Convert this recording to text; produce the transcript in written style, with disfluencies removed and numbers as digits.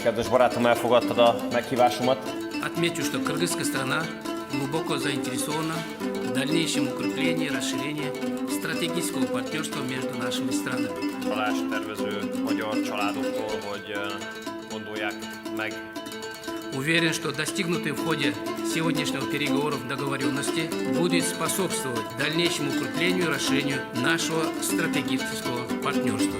kedves barátom, elfogadtad a meghívásomat. Отмечу, что кыргызская страна глубоко заинтересована в дальнейшем укреплении и расширении стратегического партнерства между нашими странами. Talást tervező magyar családoktól, hogy gondolják meg. Уверен, что достигнутые в ходе сегодняшнего переговоров договоренности будет способствовать дальнейшему укреплению и расширению нашего стратегического партнерства.